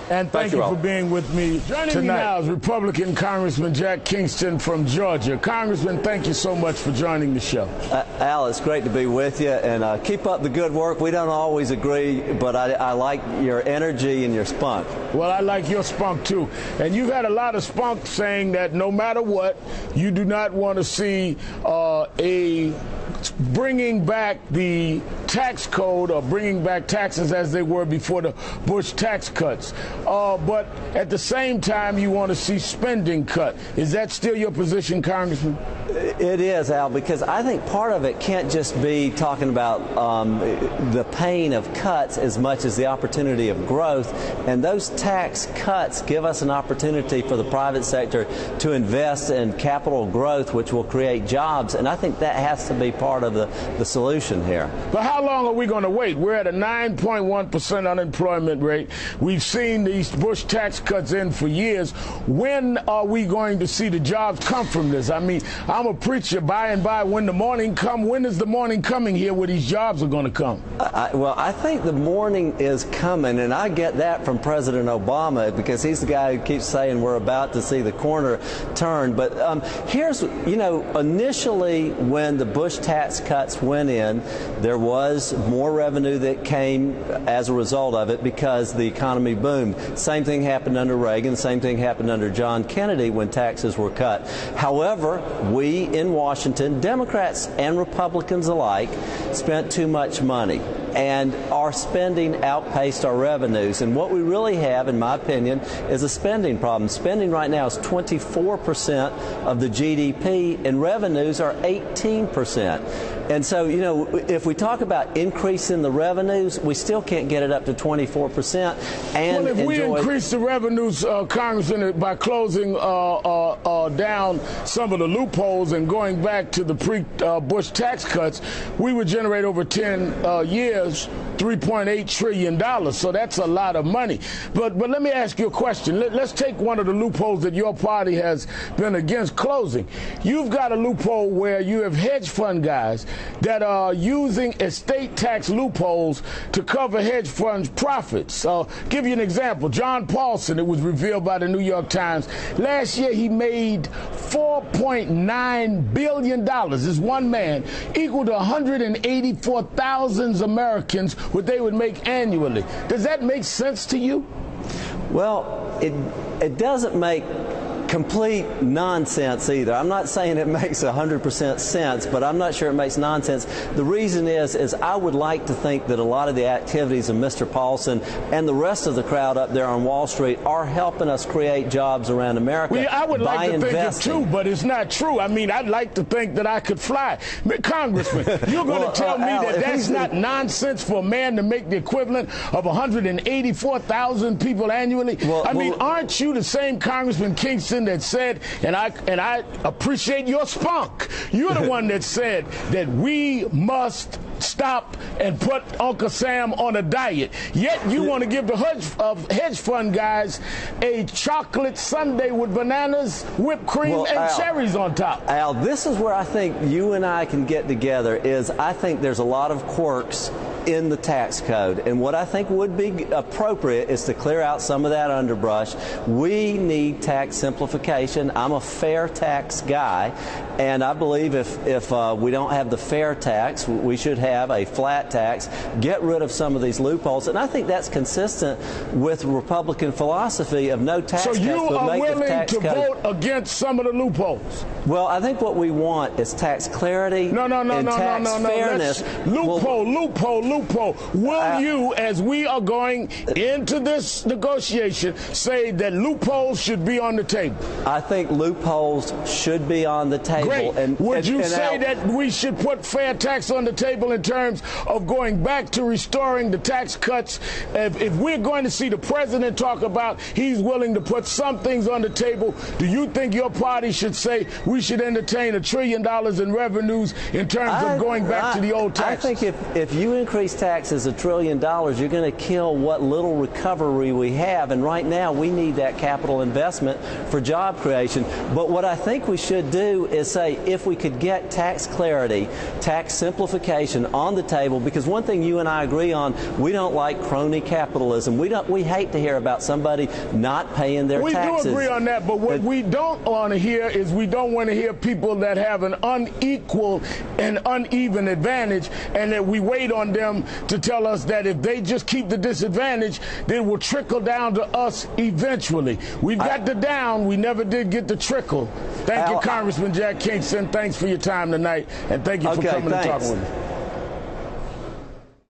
And thank you for being with me tonight. Joining me now is Republican Congressman Jack Kingston from Georgia. Congressman, thank you so much for joining the show. Al, it's great to be with you, and keep up the good work. We don't always agree, but I like your energy and your spunk. Well, I like your spunk, too. And you've had a lot of spunk saying that no matter what, you do not want to see bringing back the tax code or bringing back taxes as they were before the Bush tax cuts. But at the same time, you want to see spending cut. Is that still your position, Congressman? It is, Al, because I think part of it can't just be talking about the pain of cuts as much as the opportunity of growth. And those tax cuts give us an opportunity for the private sector to invest in capital growth, which will create jobs. And I think that has to be part of the solution here. But how long are we going to wait? We're at a 9.1% unemployment rate. We've seen these Bush tax cuts in for years. When are we going to see the jobs come from this? I mean, I'm a preacher by and by when the morning come. When is the morning coming here where these jobs are going to come? Well, I think the morning is coming, and I get that from President Obama because he's the guy who keeps saying we're about to see the corner turn. But here's, initially when the Bush tax cuts went in, there was more revenue that came as a result of it because the economy boomed. Same thing happened under Reagan. Same thing happened under John Kennedy when taxes were cut. However, we in Washington, Democrats and Republicans alike, spent too much money, and our spending outpaced our revenues. And what we really have, in my opinion, is a spending problem. Spending right now is 24% of the GDP, and revenues are 18%. And so, if we talk about increasing the revenues, we still can't get it up to 24%. And well, if we increase the revenues, Congressman, by closing down some of the loopholes and going back to the pre-Bush tax cuts, we would generate over 10 years $3.8 trillion. So that's a lot of money. But let me ask you a question. Let's take one of the loopholes that your party has been against closing. You've got a loophole where you have hedge fund guys that are using estate tax loopholes to cover hedge funds' profits. Give you an example. John Paulson, it was revealed by the New York Times, last year he made $4.9 billion. This one man, equal to 184,000 Americans, what they would make annually. Does that make sense to you? Well, it doesn't make complete nonsense either. I'm not saying it makes 100% sense, but I'm not sure it makes nonsense. The reason is I would like to think that a lot of the activities of Mr. Paulson and the rest of the crowd up there on Wall Street are helping us create jobs around America. Well, I would like to think it too, but it's not true. I mean, I'd like to think that I could fly. Congressman, you're going to tell me that that's not nonsense for a man to make the equivalent of 184,000 people annually? Aren't you the same Congressman Kingston that said, and I appreciate your spunk, you're the one that said that we must stop and put Uncle Sam on a diet, yet you want to give the hedge fund guys a chocolate sundae with bananas, whipped cream, and cherries on top. Al, this is where I think you and I can get together. Is I think there's a lot of quirks in the tax code, and what I think would be appropriate is to clear out some of that underbrush. We need tax simplification. I'm a fair tax guy, and I believe if we don't have the fair tax, we should have a flat tax, get rid of some of these loopholes, and I think that's consistent with Republican philosophy of no tax cuts. So you are willing to vote against some of the loopholes? Well, I think what we want is tax clarity and tax fairness. Loophole. Will you, as we are going into this negotiation, say that loopholes should be on the table? I think loopholes should be on the table. Great. Would you say that we should put fair tax on the table in terms of going back to restoring the tax cuts? If we're going to see the president talk about he's willing to put some things on the table, do you think your party should say we should entertain $1 trillion in revenues in terms of going back to the old tax? I think if you increase increase taxes $1 trillion, you're going to kill what little recovery we have. And right now, we need that capital investment for job creation. But what I think we should do is say, if we could get tax clarity, tax simplification on the table, because one thing you and I agree on, we don't like crony capitalism. We hate to hear about somebody not paying their taxes. We do agree on that, but what we don't want to hear is we don't want to hear people that have an unequal and uneven advantage, and that we wait on them to tell us that if they just keep the disadvantage, then it will trickle down to us eventually. We've got the down, we never did get the trickle. Thank you, Congressman Jack Kingston. Thanks for your time tonight, and thank you for coming and talking with me.